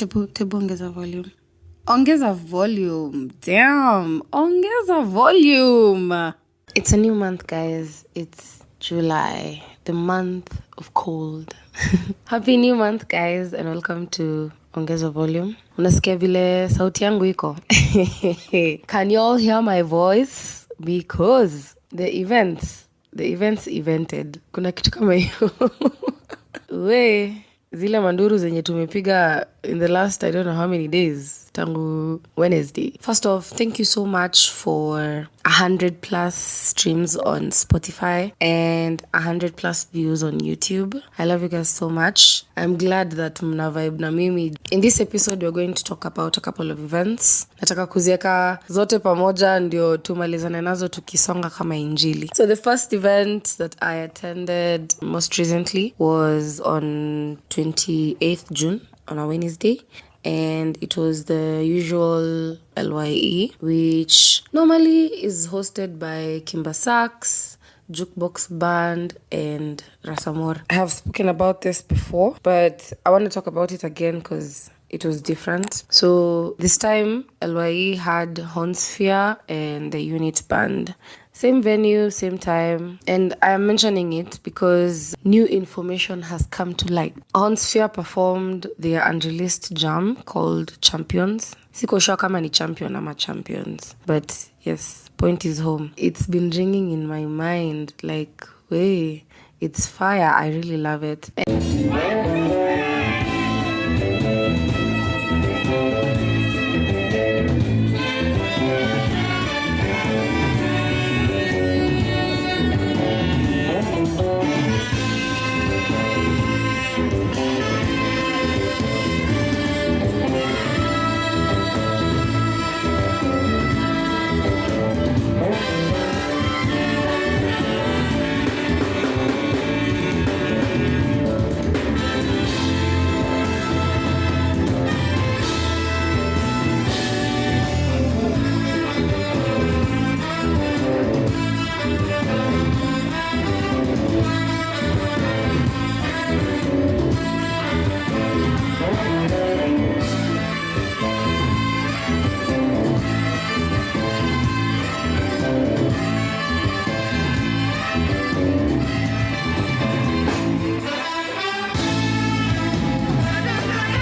Tebu ongeza volume. Ongeza volume. Damn. Ongeza volume. It's a new month, guys. It's July, the month of cold. Happy new month, guys, and welcome to Ongeza Volume. Unasikia vile sauti yangu iko? Can you all hear my voice? Because the events evented. Kuna kitu kama hiyo. Zile manduru zenye tumepiga in the last I don't know how many days tangu Wednesday. First off, thank you so much for 100 plus streams on Spotify and 100 plus views on YouTube. I love you guys so much. I'm glad that mna vibe na mimi. In this episode we're going to talk about a couple of events. Nataka kuzieka zote pamoja ndio tumalizane nazo tukisonga kama injili. So the first event that I attended most recently was on 28th June on a Wednesday. And it was the usual LYE, which normally is hosted by Kimbassax, Jukebox Band, and Rasamor. I have spoken about this before, but I want to talk about it again because it was different. So this time, LYE had Hornsphere and the unit band. Same venue, same time. And I am mentioning it because new information has come to light. Hornsphere performed their unreleased jam called Champions. Siko sure kama ni champion ama champions. But yes, point is home. It's been ringing in my mind like, it's fire. I really love it.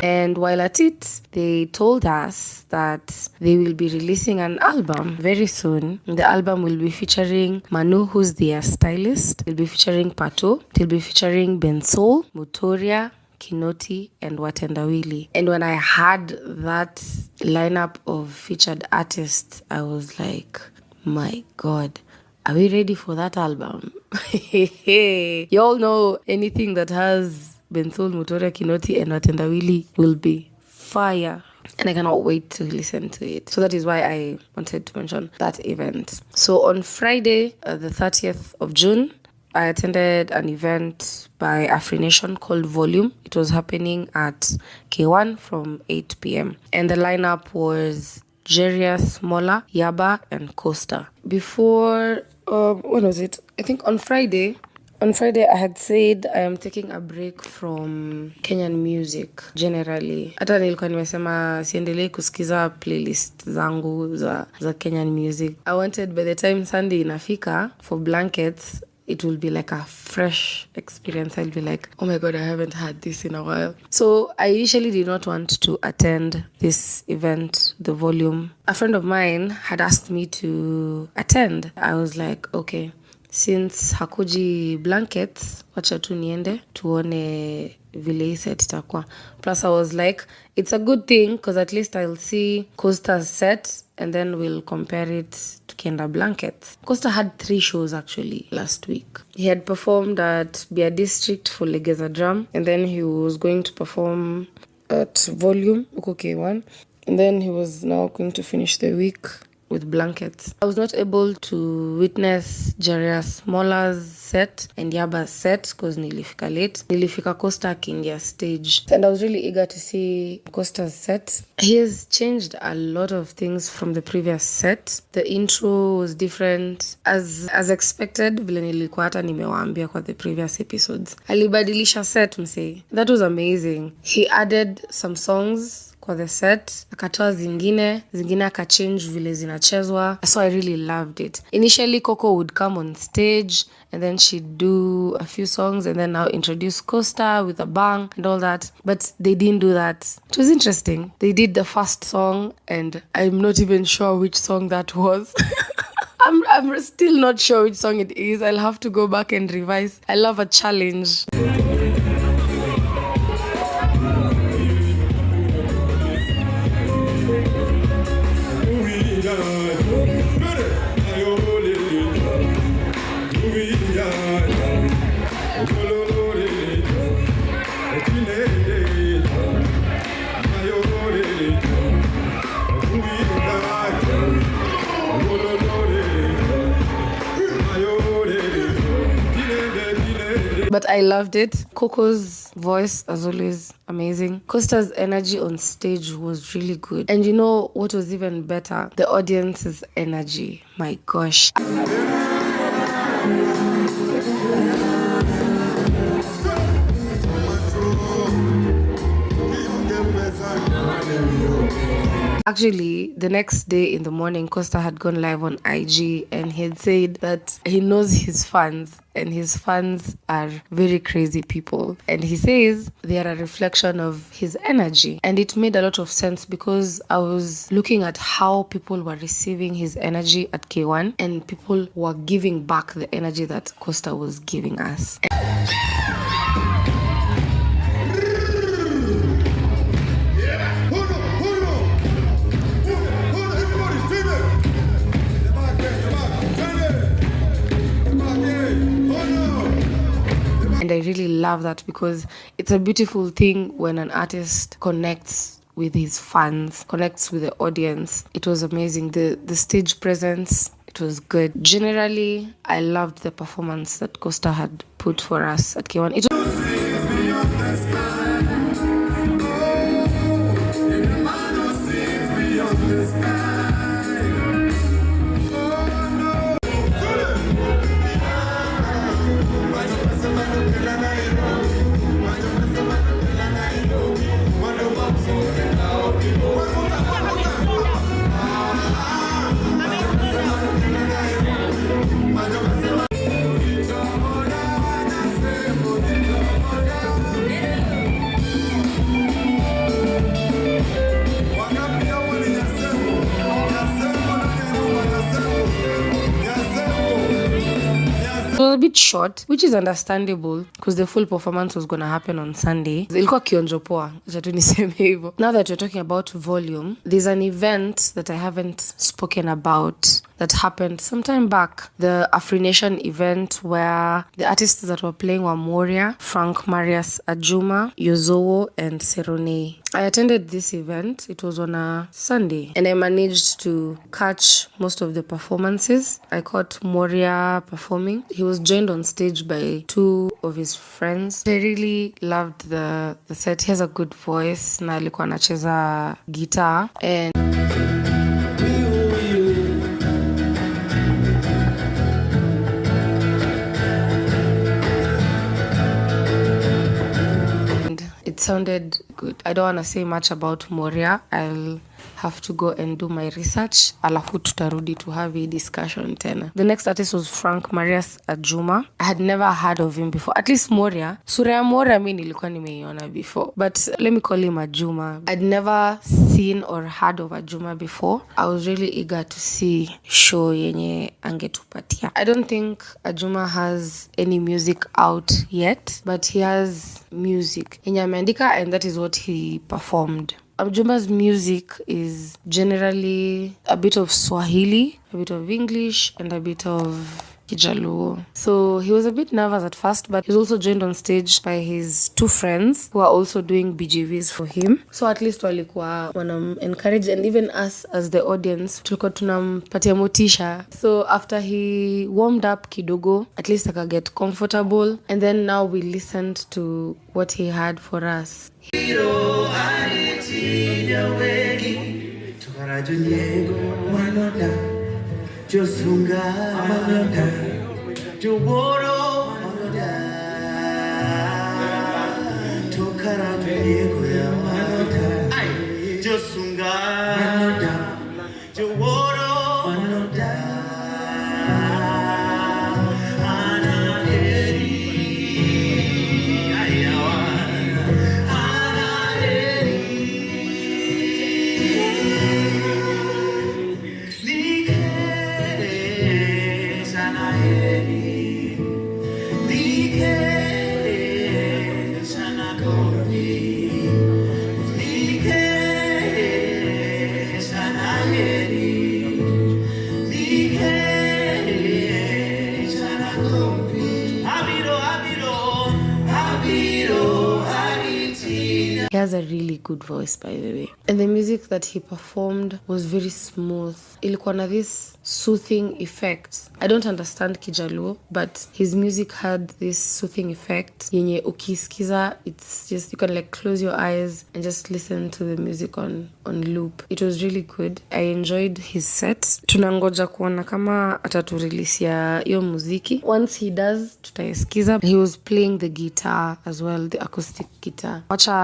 And while at it, they told us that they will be releasing an album very soon. The album will be featuring Manu, who's their stylist. It will be featuring Pato. It will be featuring Bensoul, Mutoriah, Kinoti, and Watendawili. And when I heard that lineup of featured artists, I was like, my God, are we ready for that album? You all know anything that has Bensoul, Mutoriah, Kinoti, and Watendawili will be fire. And I cannot wait to listen to it. So that is why I wanted to mention that event. So on Friday, the 30th of June, I attended an event by Afreenation called Volume. It was happening at K1 from 8 p.m. And the lineup was Jerius, Mula, Yaba, and Costa. Before, when was it? I think on Friday, I had said I am taking a break from Kenyan music generally. Hata nilikuwa nimesema siendelee kusikiza playlist zangu za Kenyan music. I wanted by the time Sunday inafika for blankets, it will be like a fresh experience. I'll be like, oh my God, I haven't had this in a while. So I initially did not want to attend this event, the Volume. A friend of mine had asked me to attend. I was like, okay. Since hakuji blankets, wacha tu niende tuone vile hii set itakuwa. Plus I was like, it's a good thing because at least I'll see Costa's set and then we'll compare it to Kenda blankets. Costa had 3 shows actually last week. He had performed at Bia District for Legeza Drum, and then he was going to perform at Volume, K1, and then he was now going to finish the week with blankets. I was not able to witness Jarius Mola's set and Yaba's set because nilifika late. Nilifika Costa akiingia stage. And I was really eager to see Costa's set. He has changed a lot of things from the previous set. The intro was different as expected, vile nilikuwa hata nimewaambia kwa the previous episodes. Alibadilisha set msee. That was amazing. He added some songs kwa the set, akatoa zingine akachange vile zinachezwa. So I really loved it. Initially Koko would come on stage and then she'd do a few songs and then now introduce Costa with a bang and all that. But they didn't do that. It was interesting. They did the first song and I'm not even sure which song that was. I'm still not sure which song it is. I'll have to go back and revise. I love a challenge. But I loved it. Koko's voice, as always, amazing. Costa's energy on stage was really good. And you know what was even better? The audience's energy. My gosh. Actually, the next day in the morning, Costa had gone live on IG and he had said that he knows his fans and his fans are very crazy people. And he says they are a reflection of his energy. And it made a lot of sense because I was looking at how people were receiving his energy at K1 and people were giving back the energy that Costa was giving us. And I really love that because it's a beautiful thing when an artist connects with his fans, connects with the audience. It was amazing. The stage presence, it was good. Generally, I loved the performance that Costa had put for us at K1. It was a bit short, which is understandable because the full performance was going to happen on Sunday. Ilikuwa kionjo poa, acha tu niseme hivyo. Now that we're talking about volume, there's an event that I haven't spoken about that happened sometime back. The Afreenation event where the artists that were playing were Mworia, Marius, Ajuma, Yozowo, and Seroney. I attended this event. It was on a Sunday and I managed to catch most of the performances. I caught Mworia performing. He was joined on stage by two of his friends. I really loved the set. He has a good voice na alikuwa anacheza guitar and it sounded good. I don't want to say much about Mworia. I'll have to go and do my research. Alafu tutarudi to have a discussion tena. The next artist was Marius Ajuma. I had never heard of him before. At least Mworia. Sura ya Mworia mimi nilikuwa nimeiona before. But let me call him Ajuma. I'd never seen or heard of Ajuma before. I was really eager to see show yenye angetupatia. I don't think Ajuma has any music out yet, but he has music yenye ameandika and that is what he performed. Ajuma's music is generally a bit of Swahili, a bit of English, and a bit of Kijaluo. So he was a bit nervous at first, but he was also joined on stage by his 2 friends who are also doing BGVs for him. So at least walikuwa wanam encourage, and even us as the audience tulikuwa tunampatia motisha. So after he warmed up kidogo, at least get comfortable, and then now we listened to what he had for us. Josunga manoda, Joworo manoda, Tokara Diego ya manoda, Josunga manoda, Joworo manoda, Anaheri, Ayawa, Anaheri. He has a really good voice, by the way. And the music that he performed was very smooth. Ilikuwa na this soothing effect. I don't understand Kijaluo, but his music had this soothing effect. Yenye ukisikiza, it's just, you can like close your eyes and just listen to the music on loop. It was really good. I enjoyed his set. Tunangoja kuona kama ataturelease hiyo muziki. Once he does, tutaisikiza. He was playing the guitar as well, the acoustic guitar.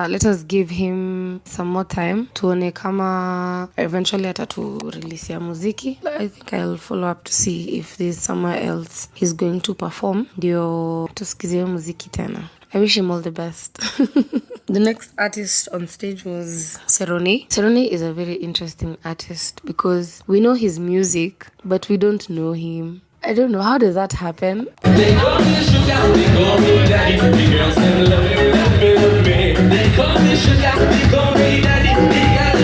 Let us give him some more time tuone kama eventually ataturelease muziki. I think I'll follow up to see if there's somewhere else he's going to perform ndio tusikizie muziki tena. I wish him all the best. The next artist on stage was Seroney. Seroney is a very interesting artist because we know his music, but we don't know him. I don't know, how does that happen? They call me sugar, they call me daddy. The girls them love me, love me. They call me sugar, they call me daddy. They got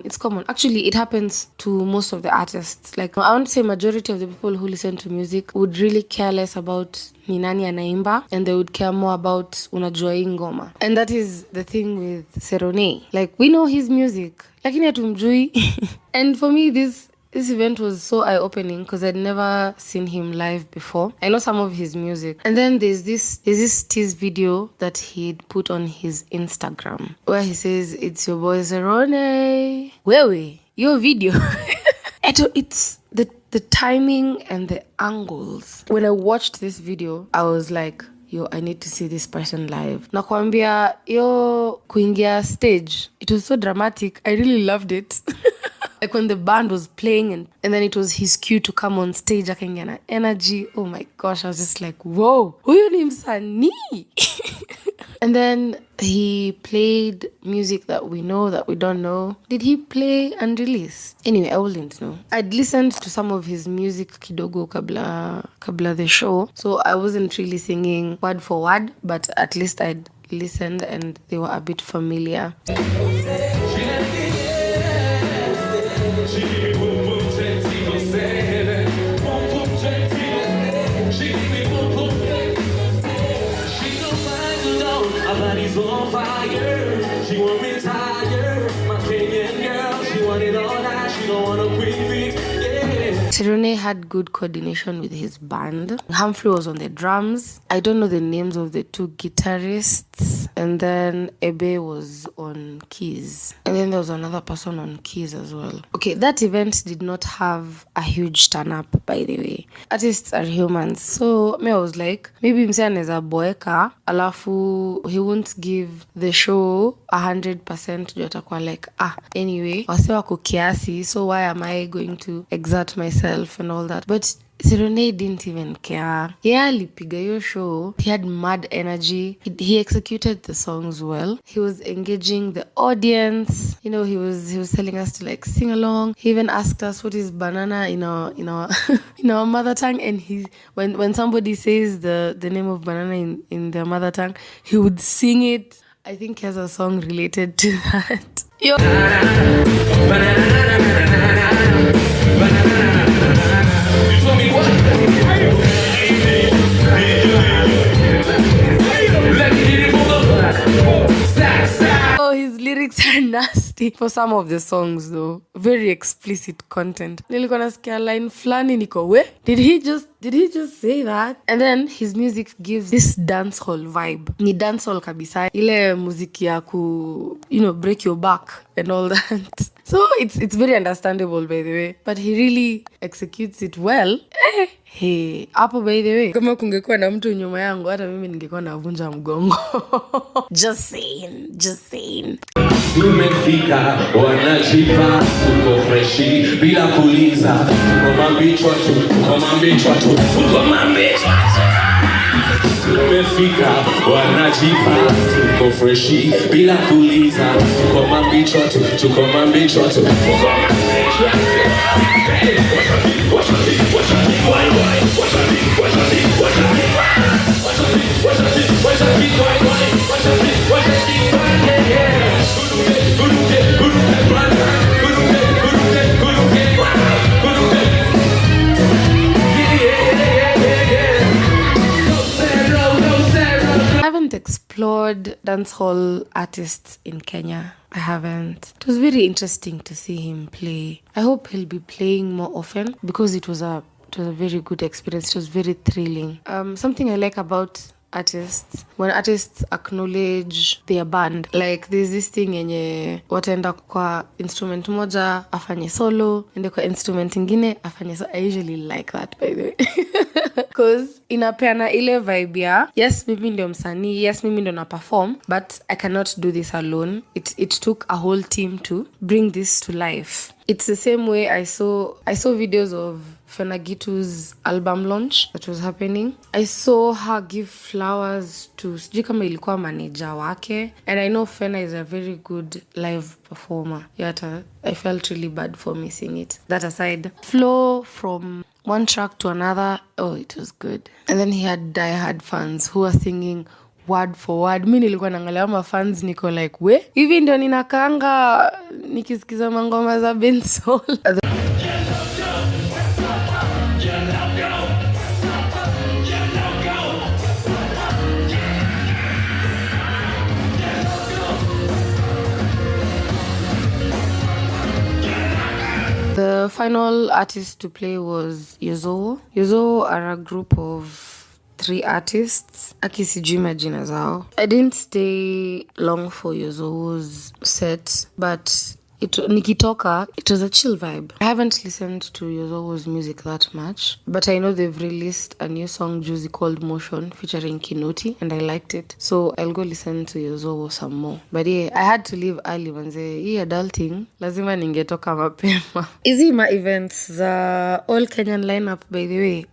It's common. Actually, it happens to most of the artists. Like, I want to say majority of the people who listen to music would really care less about ni nani anaimba, and they would care more about unajua hii ngoma. And that is the thing with Seroney. Like, we know his music, lakini hatumjui. And for me, this event was so eye-opening because I'd never seen him live before. I know some of his music. And then there's this tease video that he'd put on his Instagram where he says, "It's your boy Seroney." Wewe, your video. It's the timing and the angles. When I watched this video, I was like, yo, I need to see this person live. Nakwambia, yo, kuingia stage, it was so dramatic. I really loved it. Like when the band was playing and then it was his cue to come on stage, akaingia na energy. Oh my gosh, I was just like, whoa, huyu ni msanii. And then he played music that we know, that we don't know. Did he play unreleased? Anyway, I wouldn't know. I'd listened to some of his music kidogo kabla the show. So I wasn't really singing word for word, but at least I'd listened and they were a bit familiar. Seroney had good coordination with his band. Humphrey was on the drums. I don't know the names of the 2 guitarists. And then Ebe was on keys. And then there was another person on keys as well. Okay, that event did not have a huge turn-up, by the way. Artists are humans. So I was like, maybe mse anaweza boeka, alafu he won't give the show 100%. Juu atakuwa like, anyway, wase wako kiasi, so why am I going to exert myself and all that? But Seroney didn't even care. Yeah, alipiga hiyo show. He had mad energy. He executed the songs well. He was engaging the audience. You know, he was telling us to like sing along. He even asked us what is banana in our in our mother tongue. And when somebody says the name of banana in their mother tongue, he would sing it. I think he has a song related to that. Yo. Oh, his lyrics are nasty for some of the songs though. Very explicit content. Nilikuwa nasikia line flani niko, we? Did he just say that? And then his music gives this dancehall vibe. Ni dancehall kabisa. Ile muziki ya break your back and all that. So it's very understandable by the way. But he really executes it well. Hey, hapo by the way, kama kungekuwa na mtu nyuma yangu, hata mimi ningekuwa navunja mgongo. Just saying. Tumefika wanajipa, tuko freshi bila kuuliza, tuko mambichwa tu. Tumefika wanajipa, tuko freshi bila kuuliza, tuko mambichwa tu. I haven't explored dancehall artists in Kenya. I haven't. It was very interesting to see him play. I hope he'll be playing more often because it was a very good experience. It was very thrilling. Something I like about artists, when artists acknowledge their band, like there's this thing yenye wataenda kwa instrument moja afanye solo, ende kwa instrument ingine afanye solo. I usually like that, by the way. Because inapeana ile vibe ya, yes mimi ndio msanii, yes mimi ndio na perform, but I cannot do this alone. It took a whole team to bring this to life. It's the same way I saw videos of Fenagitu's album launch that was happening. I saw her give flowers to sijui kama ilikuwa manager wake, and I know Fena is a very good live performer. Yet I felt really bad for missing it. That aside, flow from one track to another, oh, it was good. And then he had diehard fans who were singing word for word. Mimi nilikuwa naangalia ma fans niko like, we, hivi ndio ninakaanga nikisikiza mangoma za Bensoul. The final artist to play was Yozowo. Yozowo are a group of 3 artists. Aki sijui majina zao. I didn't stay long for Yozowo's set, but nikitoka, it was a chill vibe. I haven't listened to Yozowo's music that much, but I know they've released a new song juicy called Motion featuring Kinoti, and I liked it. So I'll go listen to Yozowo some more. But yeah, I had to leave early manze. Hii adulting, lazima ningetoka mapema. Hizi ma events za all Kenyan lineup, by the way,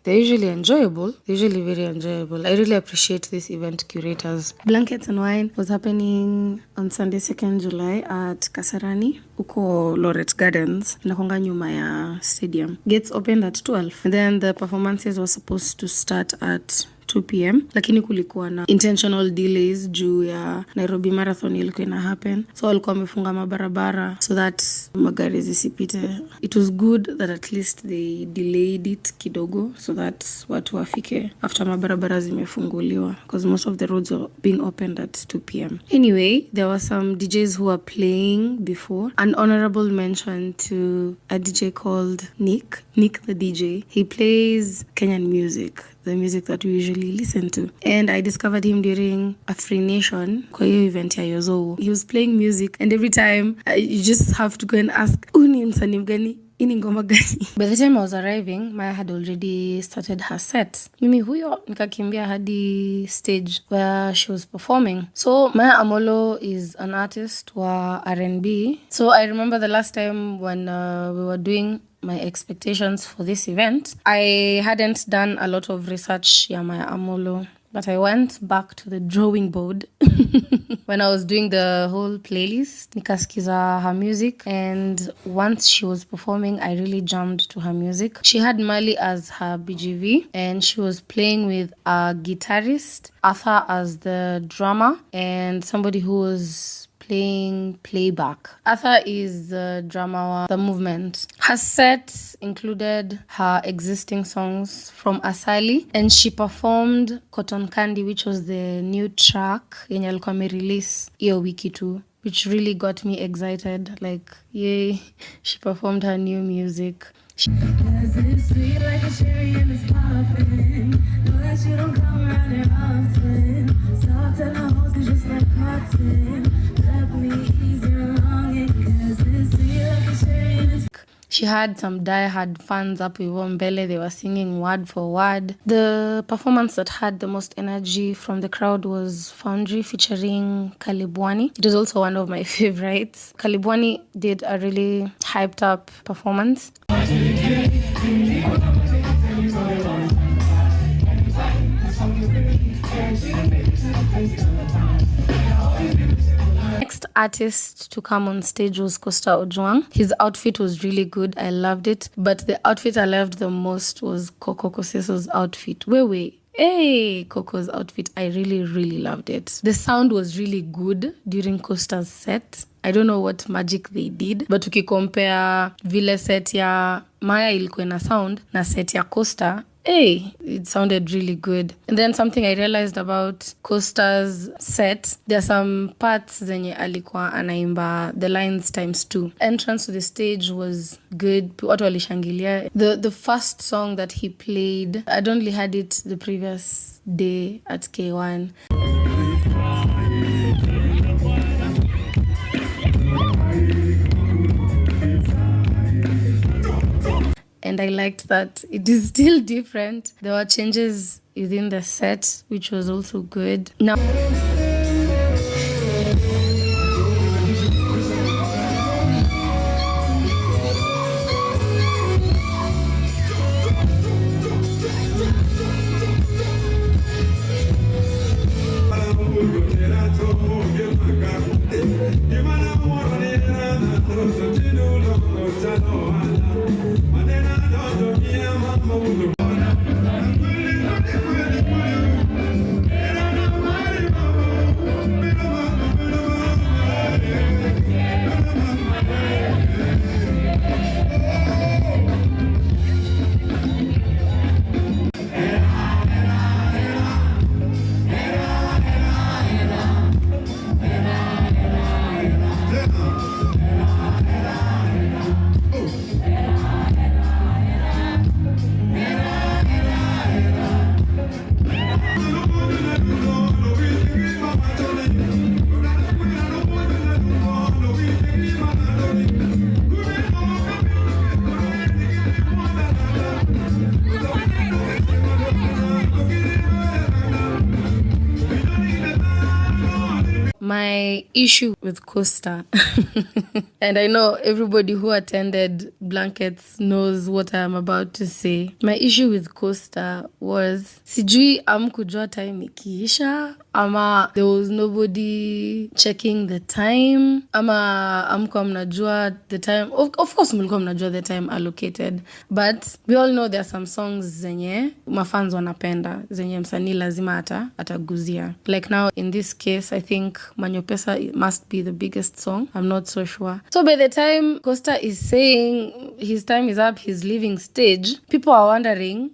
they're usually enjoyable. They're usually very enjoyable. I really appreciate these event curators. Blankets and Wine was happening on Sunday 2nd July at Kasarani, uko Loret Gardens, inakonga nyuma ya stadium. Gates opened at 12. And then the performances were supposed to start at 2 p.m. Lakini kulikuwa na intentional delays juu ya Nairobi Marathon ilikuwa ina happen. So walikuwa wamefunga mabarabara so that magari zisipite. It was good that at least they delayed it kidogo so that watu wafike after mabarabara zimefunguliwa, because most of the roads were being opened at 2 p.m. Anyway, there were some DJs who were playing before. An honorable mention to a DJ called Nick the DJ. He plays Kenyan music, the music that we usually listen to. And I discovered him during Afreenation, kwa hiyo event ya Yozowo. He was playing music, and every time you just have to go and ask, uni msanii mgani? Ini ngoma gani? By the time I was arriving, Maya had already started her set. Mimi huyo nikakimbia hadi stage where she was performing. So Maya Amolo is an artist wa R&B. So I remember the last time when we were doing my expectations for this event, I hadn't done a lot of research ya Maya Amolo But I went back to the drawing board when I was doing the whole playlist. Nikaskiza her music, and once she was performing, I really jammed to her music. She had Mali as her BGV, and she was playing with a guitarist, Arthur as the drummer, and somebody who was playing playback. Arthur is the drummer, the movement. Her set included her existing songs from Asali, and she performed Cotton Candy, which was the new track yenye alikuwa amerelease hiyo wiki tu, which really got me excited. Like, yay, she performed her new music. It's sweet like a cherry and it's popping. Know that you don't come around here often. Soft and the hoes is just like cotton. Let me ease your longing, 'cause it's sweet like a cherry and it's. She had some die-hard fans up with Wombele. They were singing word for word. The performance that had the most energy from the crowd was Foundry featuring Kalibwani. It was also one of my favorites. Kalibwani did a really hyped up performance. Next artist to come on stage was Coster Ojwang. His outfit was really good. I loved it. But the outfit I loved the most was Koko Koseso's outfit. Hey, Coco's outfit. I really, really loved it. The sound was really good during Coster's set. I don't know what magic they did, but ukicompare vile set ya Maya ilikuwa na sound na set ya Coster, it sounded really good. And then something I realized about Coster's set, there are some parts zenye alikuwa anaimba the lines ×2. Entrance to the stage was good. Watu walishangilia. The first song that he played, I'd only had it the previous day at K1. And I liked that it is still different. There were changes within the set, which was also good. Now, my issue with Coster, and I know everybody who attended Blankets knows what I'm about to say. My issue with Coster was sijui amkujua time ikiisha, ama there was nobody checking the time, ama amkuwa mnajua the time. Of course mlikuwa mnajua the time allocated, but we all know there are some songs zenye mafans wanapenda, zenye msanii lazima ataguzia. Like now in this case, I think Manyopesa must be the biggest song. I'm not so sure. So by the time Coster is saying his time is up, he's leaving stage, people are wondering,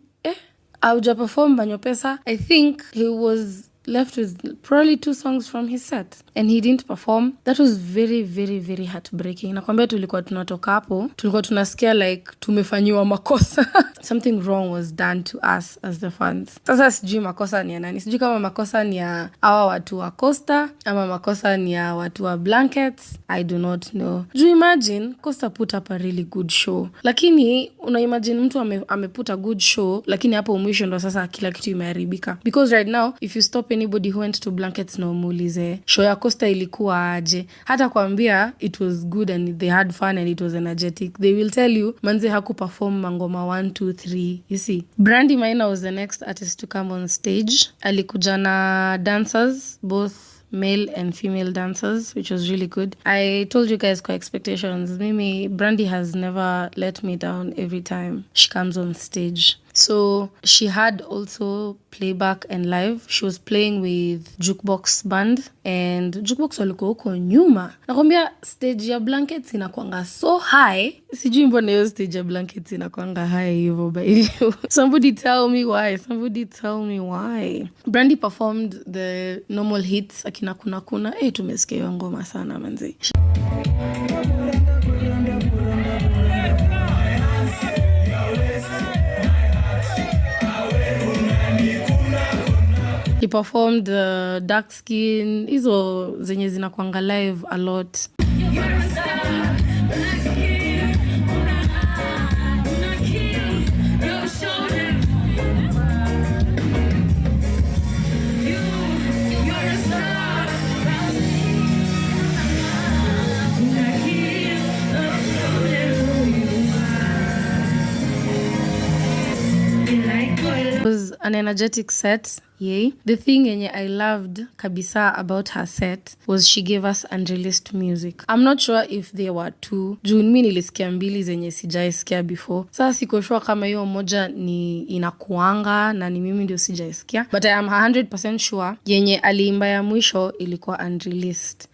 auja perform Manyopesa? I think he was left with probably 2 songs from his set and he didn't perform. That was very, very, very heartbreaking. Nakwambia tulikuwa tunatoka hapo, tulikuwa tunasikia like tumefanyiwa makosa. Something wrong was done to us as the fans. Sasa sijui makosa ni ya nani. Sijui kama makosa ni ya hawa watu wa Coster ama makosa ni ya watu wa Blankets. I do not know. Do you imagine Coster put up a really good show. Lakini unaimagine mtu ameput a good show, lakini hapo mwisho ndo sasa kila kitu imeharibika. Because right now if you stop anybody who went to blankets na umuulize show ya Costa ilikuwa aje, hata kuambia it was good and they had fun and it was energetic, they will tell you manze haku perform mangoma 1 2 3. You see, Brandy Maina was the next artist to come on stage. Alikuja na dancers, both male and female dancers, which was really good. I told you guys kwa expectations. Mimi, Brandy has never let me down every time she comes on stage. So she had also playback and live. She was playing with Jukebox band and Jukebox walikuwa huko nyuma. Nakwambia stage ya Blankets inakuanga so high. Sijui mbona hiyo stage ya Blankets inakuanga high hivyo by Somebody tell me why. Somebody tell me why. Brandy performed the normal hits akina kuna kuna. Tumesikia hiyo ngoma sana manzi. He performed Dark Skin. Hizo zenye zinakuanga live a lot. It was an energetic set. Yay. The thing yenye I loved kabisa about her set was she gave us unreleased music. I'm not sure if there were two. Juu mimi nilisikia mbili zenye sijaisikia before. Sasa siko sure kama hiyo moja ni inakuanga na ni mimi ndio sijaisikia. But I am 100% sure yenye aliimba ya mwisho ilikuwa unreleased.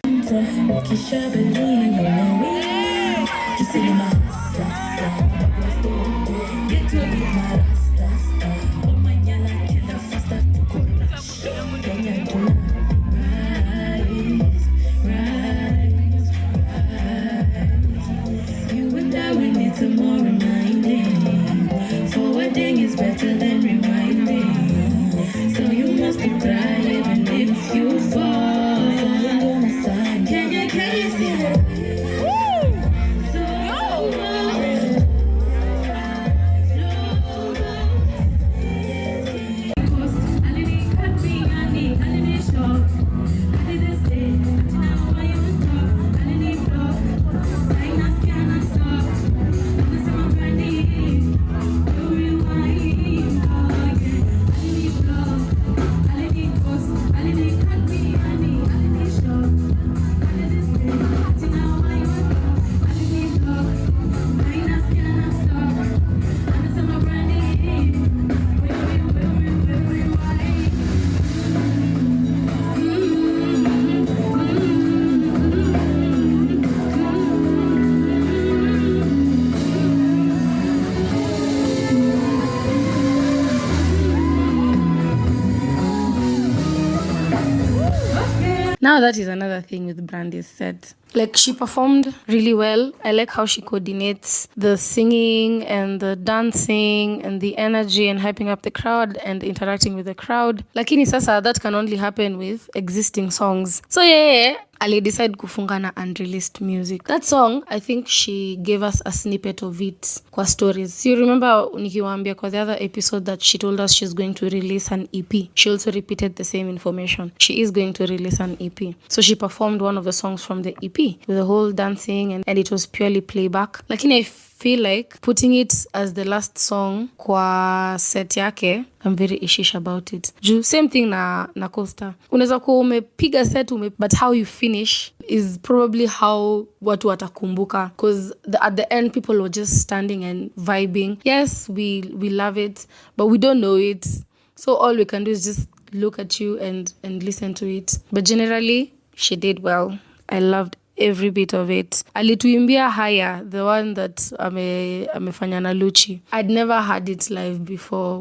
Now that is another thing with Brandy's set. Like, she performed really well. I like how she coordinates the singing and the dancing and the energy and hyping up the crowd and interacting with the crowd. Lakini sasa, that can only happen with existing songs. So yeah, Ali decided kufunga na unreleased music. That song, I think she gave us a snippet of it kwa stories. So you remember nikiwaambia kwa the other episode that she told us she's going to release an EP. She also repeated the same information. She is going to release an EP. So she performed one of the songs from the EP with the whole dancing and it was purely playback. Lakini I feel like putting it as the last song kwa set yake, I'm very ishish about it. Same thing na Costa. Unaweza kuwa umepiga set but how you finish is probably how watu watakumbuka, because at the end people were just standing and vibing. Yes, we love it, but we don't know it. So all we can do is just look at you and listen to it. But generally, she did well. I loved every bit of it. Alituimbia Haya, the one that amefanya na Luchi. I'd never heard it live before.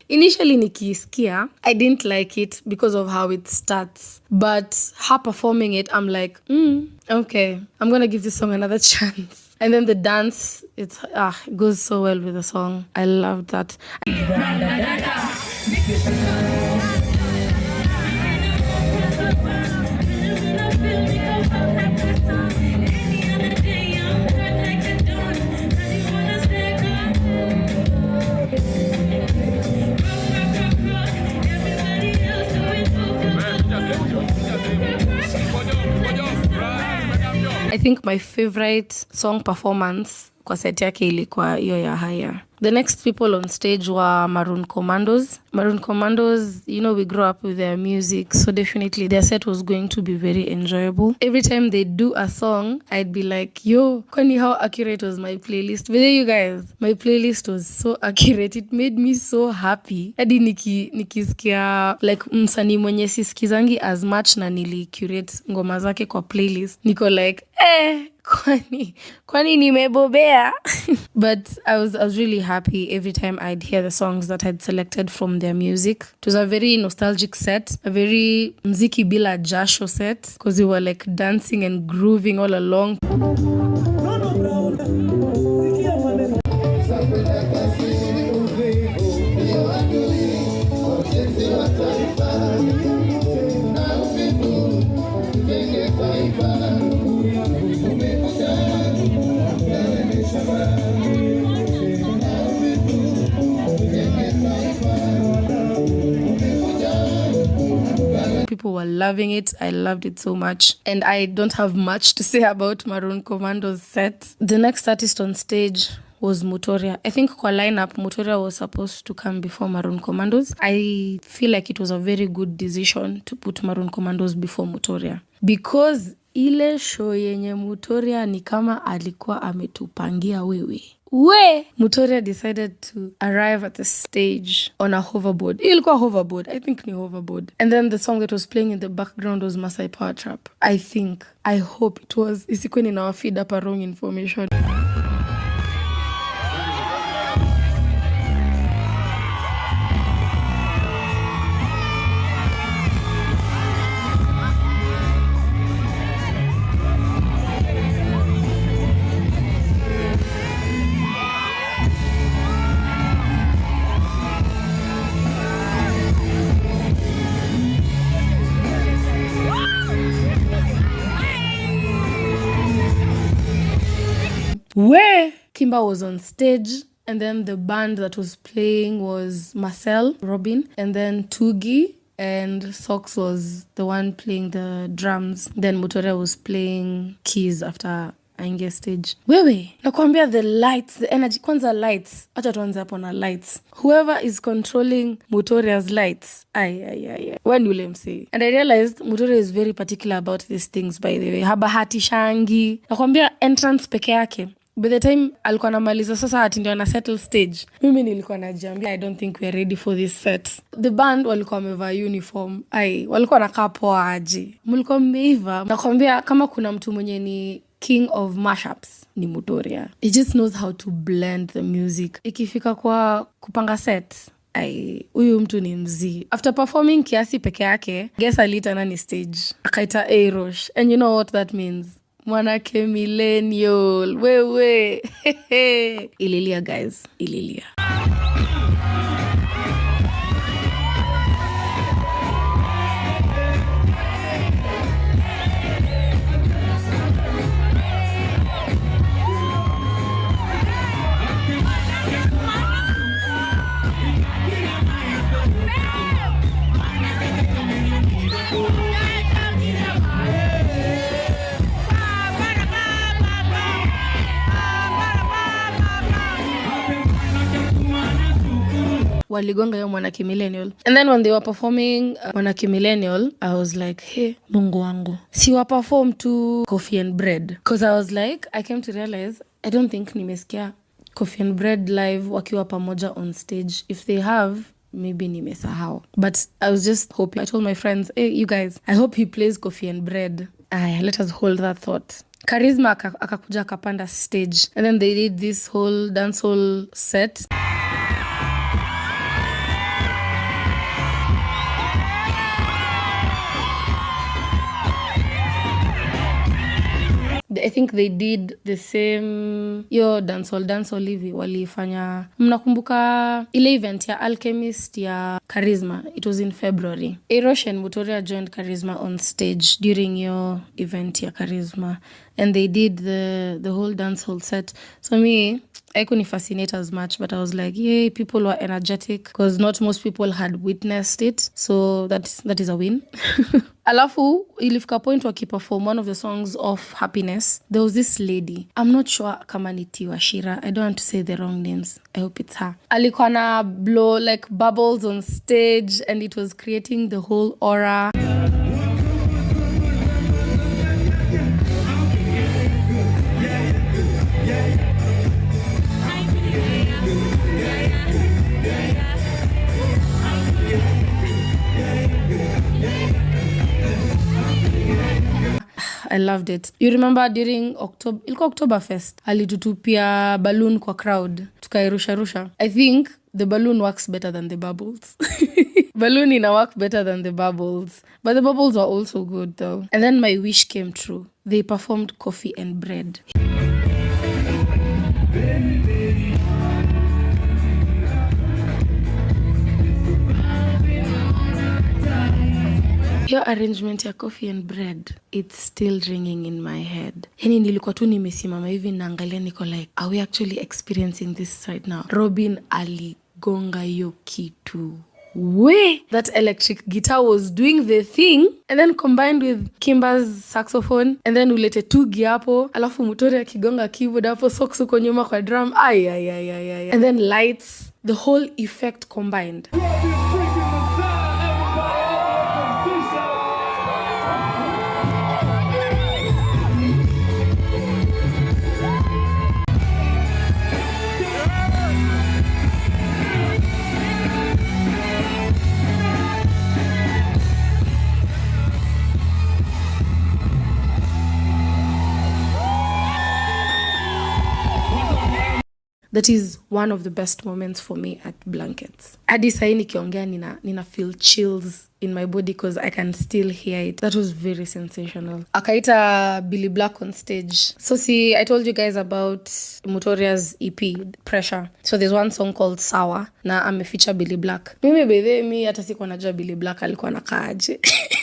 Initially nikiisikia, I didn't like it because of how it starts. But her performing it, I'm like, okay, I'm gonna give this song another chance. And then the dance, it goes so well with the song. I loved that. I think my favorite song performance kwa set yake ilikuwa hiyo ya Higher. The next people on stage were Maroon Commandos. Maroon Commandos, you know, we grew up with their music, so definitely their set was going to be very enjoyable. Every time they do a song, I'd be like, yo, kwani how accurate was my playlist? But you guys, my playlist was so accurate. It made me so happy. Hadi nikisikia like msanii mwenye siskizangi as much na nili curate ngoma zake kwa playlist. Niko like, kwani nimebobea. But I was really happy every time I'd hear the songs that I'd selected from their music. It was a very nostalgic set, a very mziki bila jasho set, because we were like dancing and grooving all along. People were loving it. I loved it so much. And I don't have much to say about Maroon Commandos set. The next artist on stage was Mutoriah. I think kwa lineup, Mutoriah was supposed to come before Maroon Commandos. I feel like it was a very good decision to put Maroon Commandos before Mutoriah. Because ile show yenye Mutoriah ni kama alikuwa ametupangia wewe. Mutoriah decided to arrive at the stage on a hoverboard. Ilikuwa hoverboard. I think ni hoverboard. And then the song that was playing in the background was Masai Power Trap. I hope it was. Isikuwe ninawa feed up a wrong information. Kimba was on stage, and then the band that was playing was Marcel, Robin, and then Tugi, and Sokkx was the one playing the drums. Then Mutoriah was playing keys after aingia stage. Nakwambia the lights, the energy, kwanza lights. Acha tuanze hapo na lights. Whoever is controlling Mutoriah's lights, when will him say? And I realized Mutoriah is very particular about these things, by the way. Habahatishangi. Nakwambia entrance peke yake. By the time alikuwa namaliza sasa ati ndio na settle stage, mimi nilikuwa najiambia I don't think we're ready for this set. The band walikuwa wamevaa uniform. Walikuwa wanakaa poa aje. Mlikuwa mmeiva. Nakwambia kama kuna mtu mwenye ni king of mashups ni Mutoriah. He just knows how to blend the music. Ikifika kwa kupanga sets, huyu mtu ni mzee. After performing kiasi peke yake, guess aliita nani stage? Akaita Ayrosh. And you know what that means? Mwanake millennial. Ililia guys. Ililia. Waligonga yo Mwanake millennial. And then when they were performing Mwanake millennial, I was like, hey, Mungu wangu, si wa perform to Coffee and Bread. Because I was like, I came to realize, I don't think nimesikia Coffee and Bread live wakiwa pamoja on stage. If they have, maybe nimesahau. But I was just hoping. I told my friends, hey, you guys, I hope he plays Coffee and Bread. Let us hold that thought. Charisma akakuja akapanda stage. And then they did this whole dancehall set. I think they did the same dancehall hivi walifanya. Mnakumbuka ile event ya Alchemist ya Charisma? It was in February. Ayrosh and Mutoriah joined Charisma on stage during your event ya Charisma, and they did the whole dancehall set. So me, I couldn't fascinate as much, but I was like, yay, people were energetic because not most people had witnessed it. So that is a win. Alafu ilifika point wakiperform one of the songs of Happiness. There was this lady, I'm not sure kama ni Tiwa Shira, I don't want to say the wrong names, I hope it's her. Alikuwa na blow like bubbles on stage and it was creating the whole aura. I loved it. You remember during Oktoberfest, alitutupia balloon kwa crowd. Tukairusha. I think the balloon works better than the bubbles. Balloon ina work better than the bubbles. But the bubbles were also good though. And then my wish came true. They performed Coffee and Bread. Your arrangement ya Coffee and Bread, it's still ringing in my head. Yani nilikuwa tu nimesimama hivi naangalia niko like, are we actually experiencing this right now? Robin aligonga yo kitu. That electric guitar was doing the thing, and then combined with Kimba's saxophone, and then ulete Tugi hapo, alafu Mutoriah kigonga keyboard hapo, Sokkx uko nyuma kwa drum, and then lights, the whole effect combined. That is one of the best moments for me at Blankets. Hadi sahi nikiongea nina feel chills in my body because I can still hear it. That was very sensational. Akaita Billy Black on stage. So see, I told you guys about Mutoriah's EP, Pressure. So there's one song called Sour. Na amefeature Billy Black. Mi hata sikuwa najua Billy Black alikuwa nakaaje.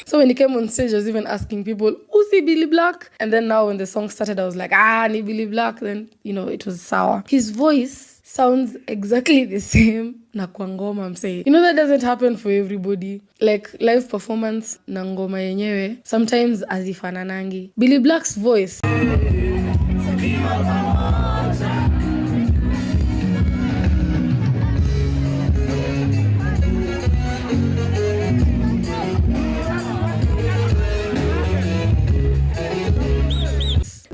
So when he came on stage, I was even asking people, who's Billy Black? And then now when the song started, I was like, ni Billy Black. Then, it was Sour. His voice sounds exactly the same na kwa ngoma, I'm saying. That doesn't happen for everybody. Like live performance na ngoma yenyewe, sometimes azifananangi. Billy Black's voice.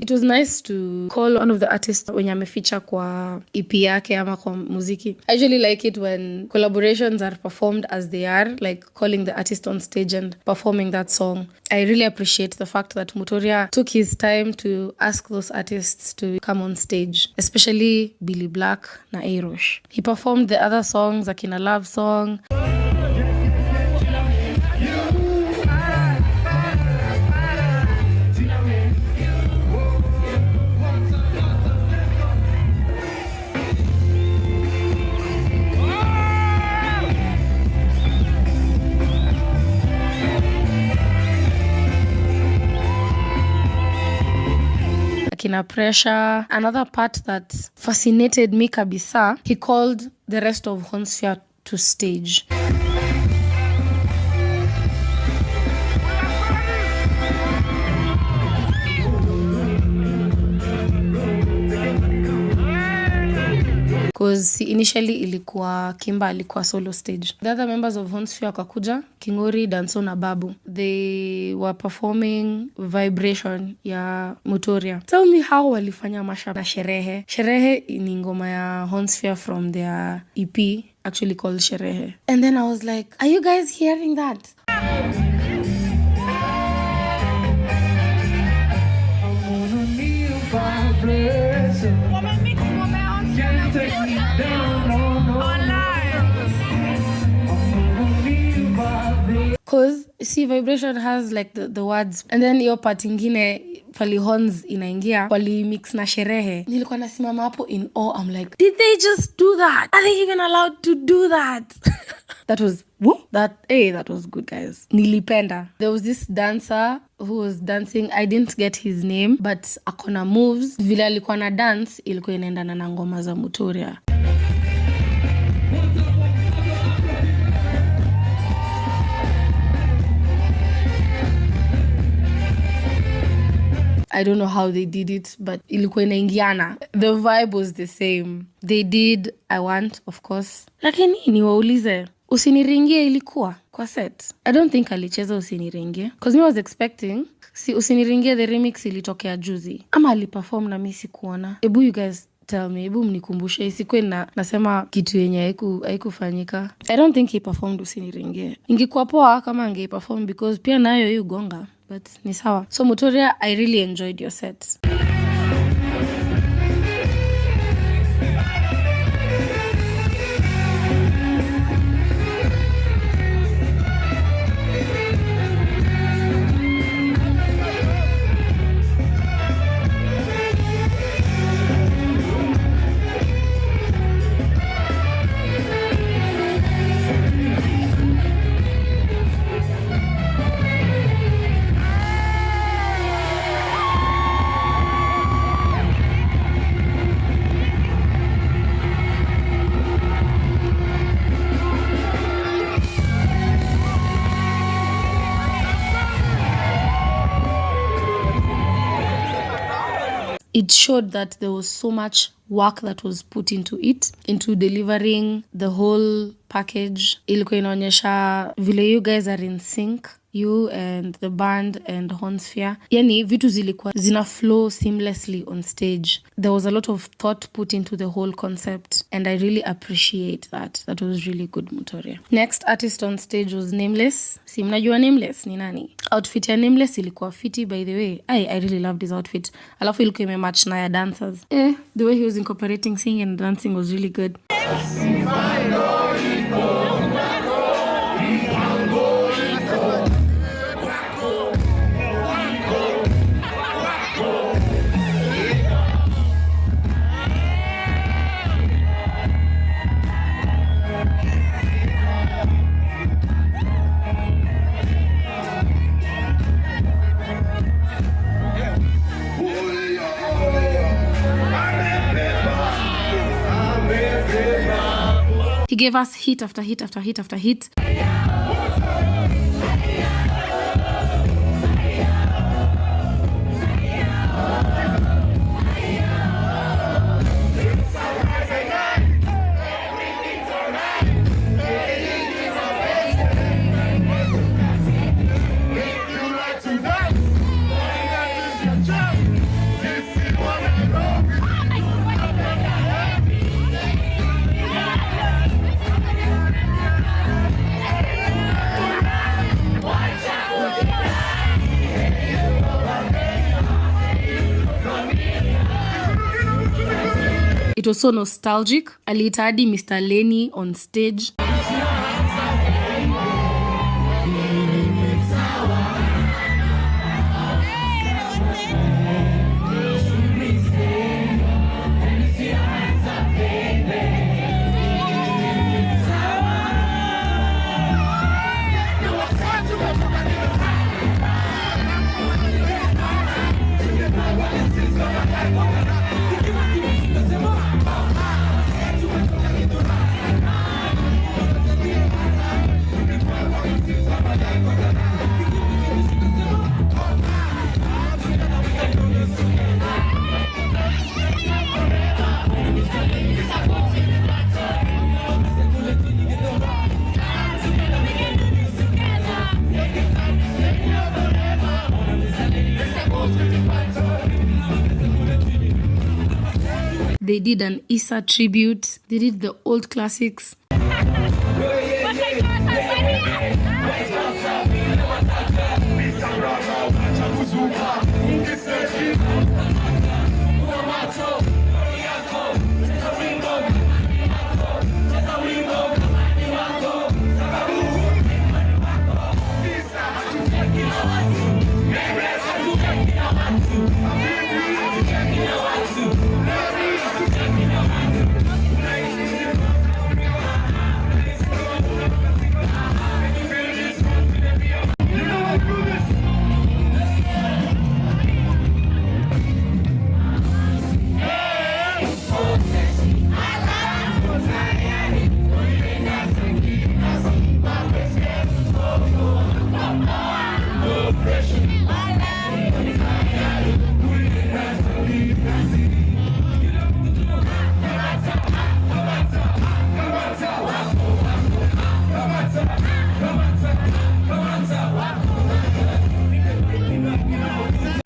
It was nice to call one of the artists when amefeature kwa EP yake ama kwa muziki. I usually like it when collaborations are performed as they are, like calling the artist on stage and performing that song. I really appreciate the fact that Mutoriah took his time to ask those artists to come on stage, especially Billy Black na Ayrosh. He performed the other songs, akina Love Song. Pressure. Another part that fascinated me kabisa, he called the rest of Hornsphere to stage. Because initially ilikuwa Kimba alikuwa solo stage. The other members of Hornsphere wakakuja, Kingori, Danso na Babu. They were performing Vibration ya Mutoriah. Tell me how walifanya mashup na Sherehe. Sherehe ni ngoma ya Hornsphere from their EP, actually called Sherehe. And then I was like, are you guys hearing that? Because see, Vibration has like the words, and then hiyo part ingine pali horns inaingia pali mix na Sherehe. Nilikuwa nasimama hapo in awe. I'm like, did they just do that? Are they even allowed to do that? That was that was good, guys. Nilipenda. There was this dancer who was dancing. I didn't get his name, but akona moves. Vile alikuwa na dance ilikuwa inaendana na ngoma za Mutoriah. I don't know how they did it, but ilikuwa inaingiana. The vibe was the same. They did I Want, of course. Lakini niwaulize, Usiniringie ilikuwa kwa set? I don't think alicheza Usiniringie. Because me was expecting, Usiniringie the remix ilitokea juzi. Ama aliperform na mimi sikuona. Ebu you guys tell me, ebu mnikumbushe isikuwe nasema kitu yenye haikufanyika. I don't think he performed Usiniringie. Ingekuwa poa kama angeperform because pia nayo hiyo gonga, but ni sawa. So Mutoriah, I really enjoyed your set. It showed that there was so much work that was put into it, into delivering the whole package. Ilikuwa inaonyesha vile you guys are in sync, you and the band and Hornsphere. Yani vitu zilikuwa zina flow seamlessly on stage. There was a lot of thought put into the whole concept, and I really appreciate that. That was really good, Mutoriah. Next artist on stage was Nameless. Si mnajua Nameless ni nani? Outfit ya Nameless ilikuwa fiti, by the way. I really loved his outfit. Alafu ilikuwa imematch na ya dancers. The way he was incorporating singing and dancing was really good. He gave us hit after hit after hit after hit. It was so nostalgic. Aliita hadi Mr. Lenny on stage. They did an Issa tribute. They did the old classics.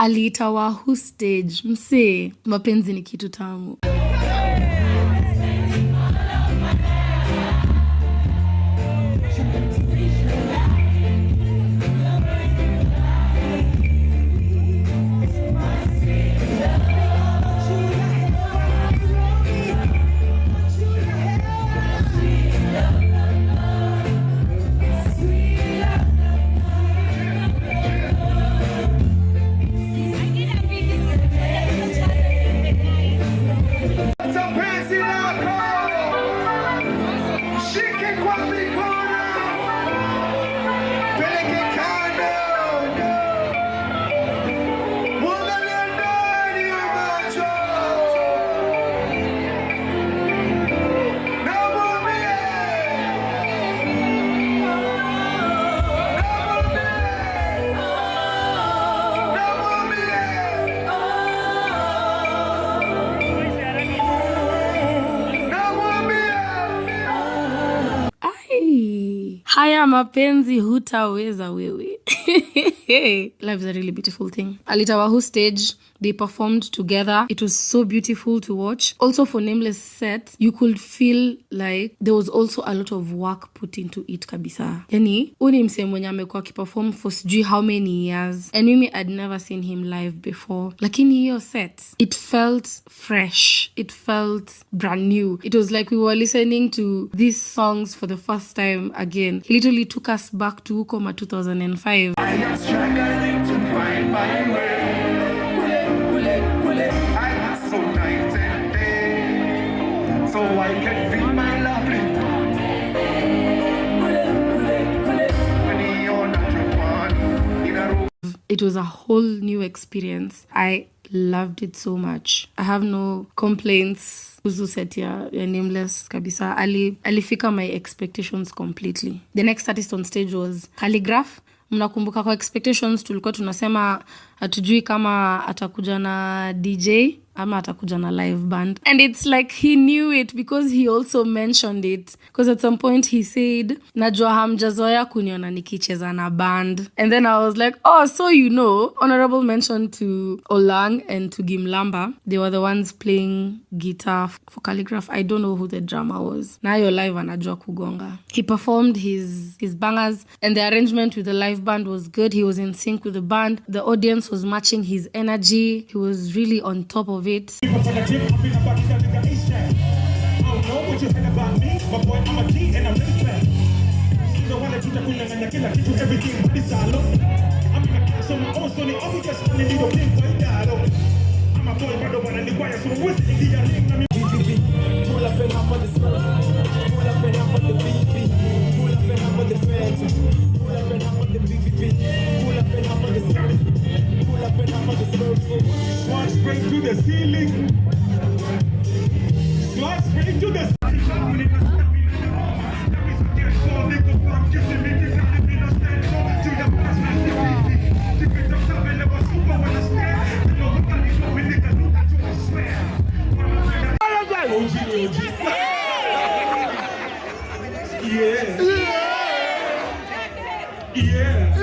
Aliita Wahoo stage. Msee, mapenzi ni kitu tamu. Haya mapenzi hutaweza wewe. Life is a really beautiful thing. Aliita Wahoo stage, they performed together. It was so beautiful to watch. Also for Nameless set, you could feel like there was also a lot of work put into it kabisa. Yani, uni msee mwenye amekuwa akiperform for sijui how many years. And mimi I'd never seen him live before. Lakini hiyo set, it felt fresh. It felt brand new. It was like we were listening to these songs for the first time again. He literally took us back to Ukoma 2005. I am struggling to find my way. I hustle night and day, so I can feed my lovely. When you're not your one, in a room. It was a whole new experience. I loved it so much. I have no complaints. Kuhusu set ya Nameless kabisa. Alifika my expectations completely. The next artist on stage was Khaligraph. Mnakumbuka kwa expectations tulikuwa tunasema hatujui kama atakuja na DJ ama atakuja na live band. And it's like he knew it because he also mentioned it. Because at some point he said, najua hamjazoea kuniona nikicheza na band. And then I was like, oh, so you know, honorable mention to Olang and Tugi Mlamba. They were the ones playing guitar for Khaligraph. I don't know who the drummer was. Na yo live anajua kugonga. He performed his bangers and the arrangement with the live band was good. He was in sync with the band. The audience was matching his energy. He was really on top of it. I don't know what you heard about me, but boy, I'm a key and I'm really fat. The one that you can do everything, but it's all up. I'm in a class on my own, so they always just want to need a big boy. I'm a boy, but I don't want to require some wisdom. Pull up and up on the smell, pull up and up on the BB, pull up and up on the fence, pull up and up on the BVP, pull up and up on the skirt, pull up and up on the skirt. Swat straight to the ceiling. Swat straight to the yeah. Yeah.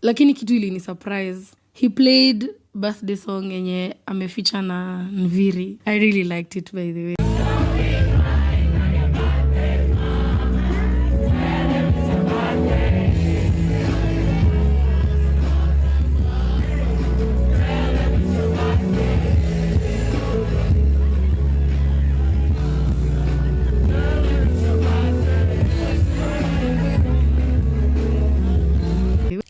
Lakini kitu ili ni surprise. He played birthday song yenye ameficha na Nviri. I really liked it by the way.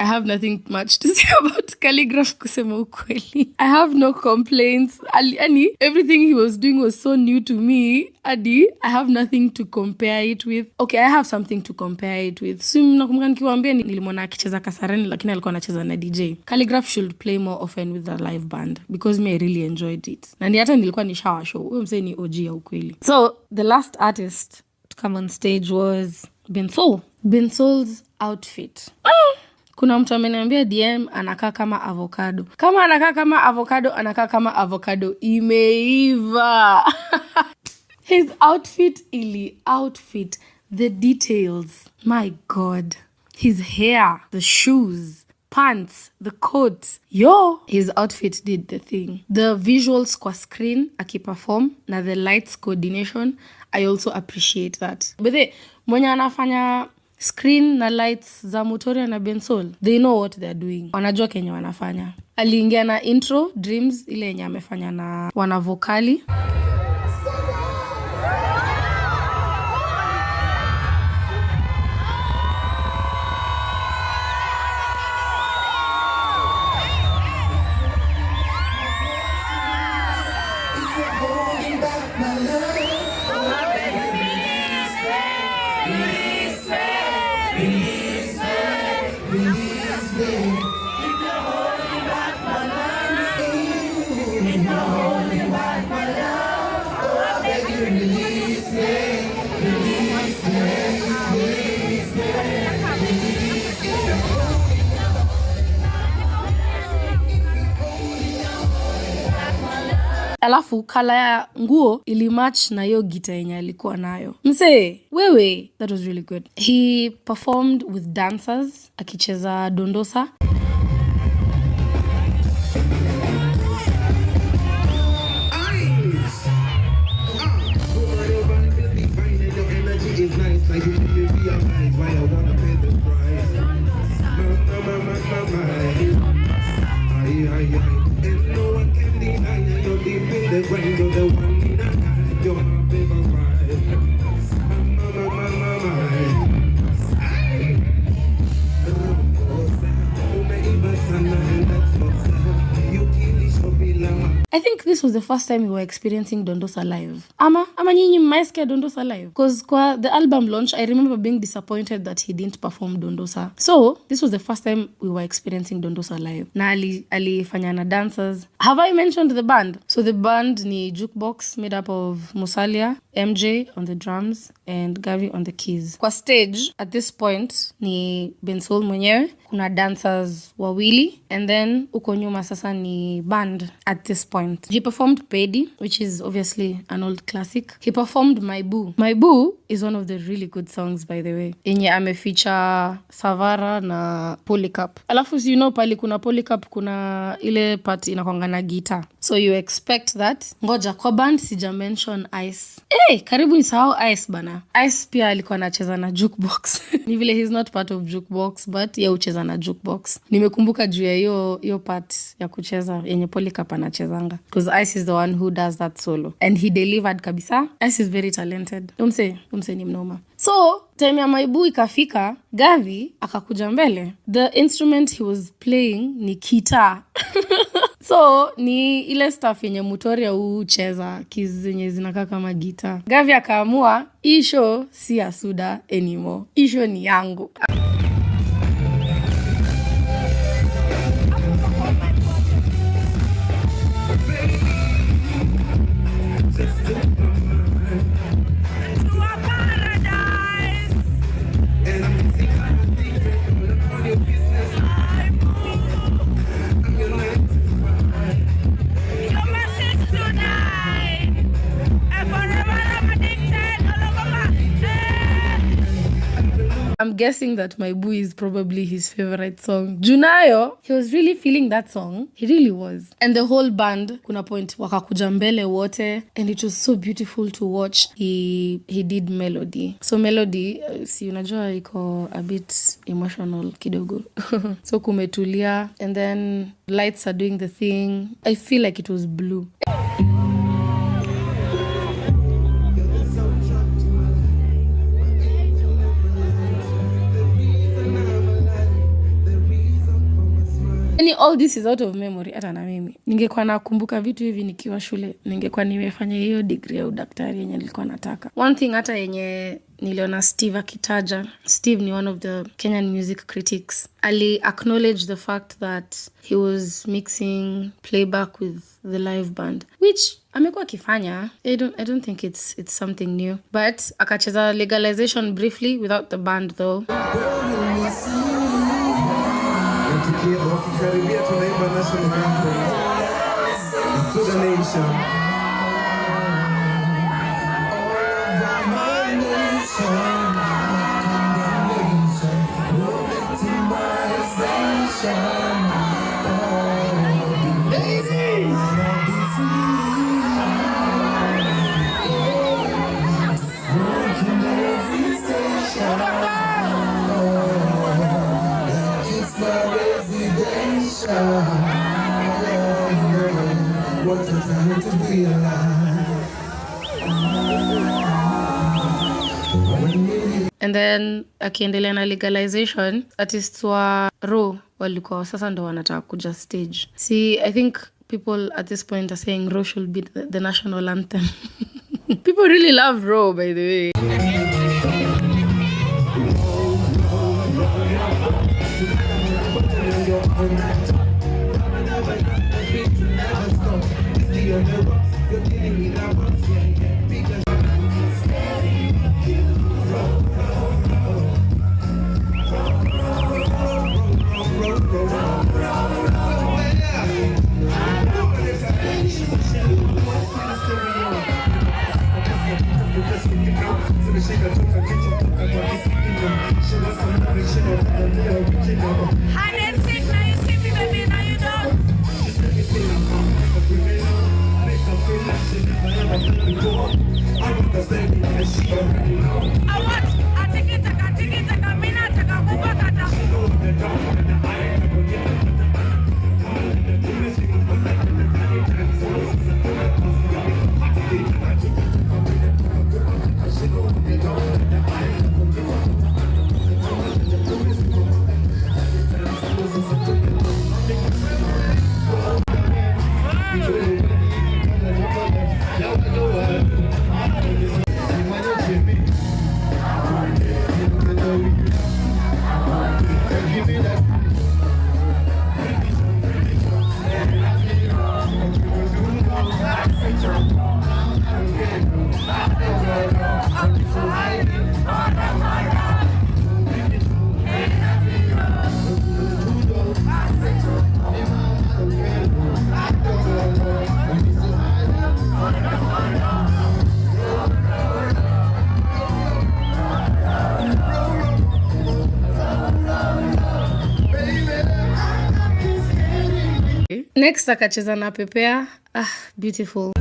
I have nothing much to say about Khaligraph kusema ukweli. I have no complaints. Ani, everything he was doing was so new to me. Adi, I have nothing to compare it with. Okay, I have something to compare it with. So nakumbuka nikiwaambia nilimwona akicheza Kasarani lakini alikuwa anacheza na DJ. Khaligraph should play more often with a live band because me I really enjoyed it. Na hata nilikuwa nishawa show. Huyo msee ni OG ya ukweli. So, the last artist to come on stage was Bensoul. Bensoul's outfit. Kuna mtu ameniambia DM anakaa kama avocado. Kama anakaa kama avocado, anakaa kama avocado imeiva. His outfit, the details. My God. His hair, the shoes, pants, the coat. His outfit did the thing. The visuals kwa screen akiperform na the lights coordination, I also appreciate that. But mwenye anafanya screen na lights za Mutoriah na Bensoul, they know what they're doing. Wanajua kenye wanafanya. Aliingia na intro, Dreams, ile yenye amefanya na wanavokali. Alafu kala ya nguo ilimatch na hiyo gita yenye alikuwa nayo. Msee, wewe, that was really good. He performed with dancers akicheza dondosa. I think this was the first time we were experiencing Dondosa live. Ama nyinyi mmaisikia Dondosa live? Because kwa the album launch, I remember being disappointed that he didn't perform Dondosa. So, this was the first time we were experiencing Dondosa live. Na alifanya na dancers. Have I mentioned the band? So, the band ni jukebox made up of Musalia, MJ on the drums, and Gavi on the keys. Kwa stage, at this point, ni Bensoul mwenyewe. Kuna dancers wawili. And then, uko nyuma sasa ni band at this point. He performed Pedi, which is obviously an old classic. He performed My Boo. My Boo is one of the really good songs, by the way. Yenye amefeature Savara na Polycarp. Alafu si you know pali kuna Polycarp, kuna ile part inakuanga na guitar. So you expect that. Ngoja, kwa band sija mention Ice. Karibu nisahau Ice bana. Ice pia alikuwa anacheza na jukebox. Ni vile he's not part of jukebox, but ya ucheza na jukebox. Nimekumbuka juu ya hiyo part ya kucheza yenye Polycarp anachezanga. Because Ice is the one who does that solo. And he delivered kabisa. Ice is very talented. Umse ni mnoma. So, time ya My Boo ikafika, Gavi akakuja mbele. The instrument he was playing ni guitar. So, ni ile stuff yenye Mutoriah ucheza, keys zenye zinakaa kama guitar. Gavi akaamua, hii show si ya Suda anymore. Hii show ni yangu. I'm guessing that My Boo is probably his favorite song. Junayo, he was really feeling that song. He really was. And the whole band, kuna point wakakuja mbele wote. And it was so beautiful to watch. He did Melody. So Melody, si unajua iko a bit emotional kidogo. So kumetulia. And then lights are doing the thing. I feel like it was blue. Yani all this is out of memory. Hata na mimi ningekuwa nakumbuka vitu hivi nikiwa shule, ningekuwa nimefanya hiyo degree ya udaktari yenye nilikuwa nataka. One thing hata yenye niliona Steve akitaja, Steve ni one of the Kenyan music critics, ali acknowledge the fact that he was mixing playback with the live band, which amekuwa akifanya. I don't think it's something new, but akacheza legalization briefly without the band though. Tukikaribia tunaimba national anthem. Afreenation. And then akiendelea na legalization, artists wa Raw walikuwa sasa ndo wanataka kuja stage. See, I think people at this point are saying Raw should be the national anthem. People really love Raw, by the way. Next akacheza na Pepea. Beautiful.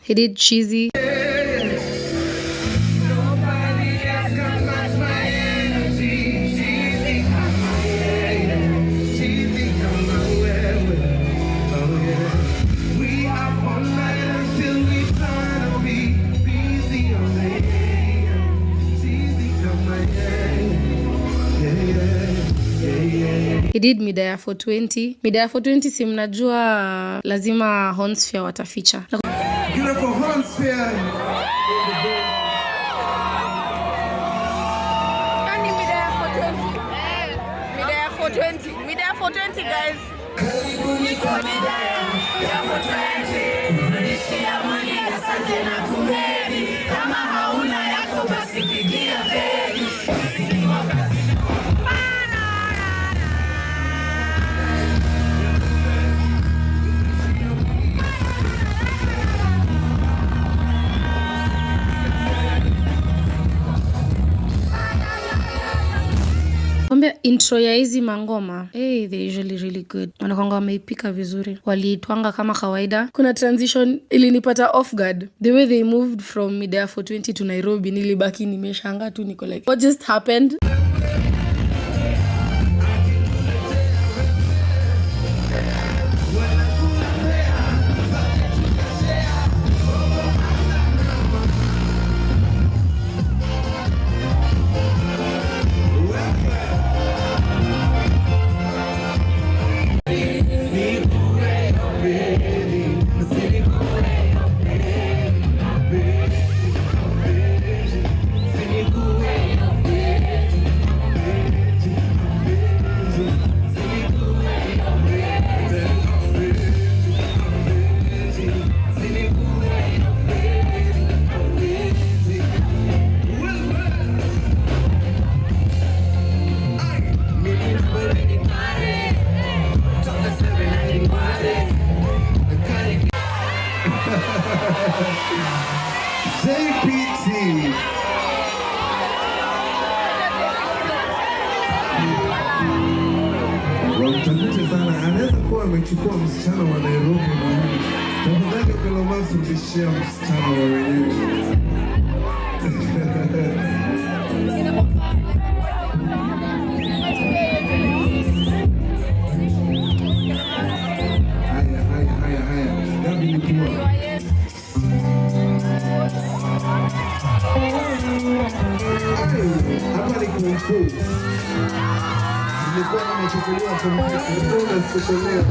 He did Cheesy. He did Mida ya 420. Mida ya 420 si mnajua lazima Hornsphere wataficha. Give it for Hornsphere. Mida ya 420. Mida ya 420 guys. Kama hauna yako basi pigia begi. nakwambia intro ya hizi mangoma they're usually really good. Wanakwanga wameipika vizuri, waliitwanga kama kawaida. Kuna transition ilinipata off guard, the way they moved from Midea 420 to Nairobi. Nilibaki nimeshanga tu, niko like what just happened. Wamtafute sana, anaweza kuwa amechukua msichana wa Nairobi mahali. Tafadhali Kalomasi rudishia msichana wa wenyewe. Haya. Gabi ni kuwa. Hapa ni kumfu. Nilikuwa nimechukuliwa kumfukuza sikuelewa.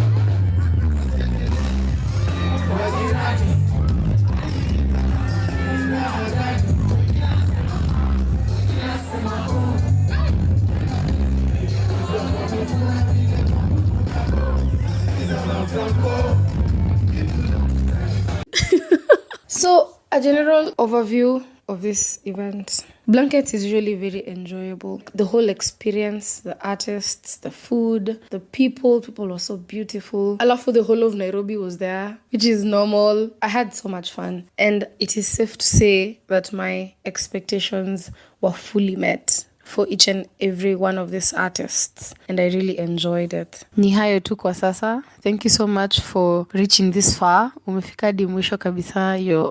So, a general overview of this event. Blankets is really very enjoyable. The whole experience, the artists, the food, the people were so beautiful. Alafu the whole of Nairobi was there, which is normal. I had so much fun. And it is safe to say that my expectations were fully met for each and every one of these artists, and I really enjoyed it. Ni hayo tu kwa sasa. Thank you so much for reaching this far. Umefika hadi mwisho kabisa.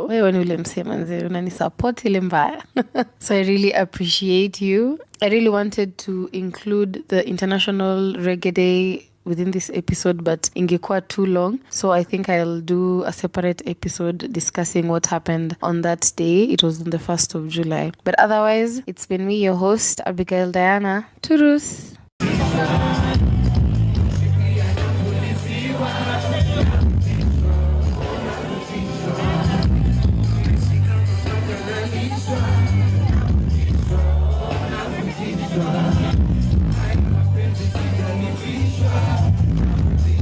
Wewe ni ule msema nzee, unanisupport ile mbaya. So I really appreciate you. I really wanted to include the International Reggae Day within this episode, but ingekuwa too long, so I think I'll do a separate episode discussing what happened on that day. It was on the 1st of July. But otherwise, it's been me, your host, Abigail Diana. Turus!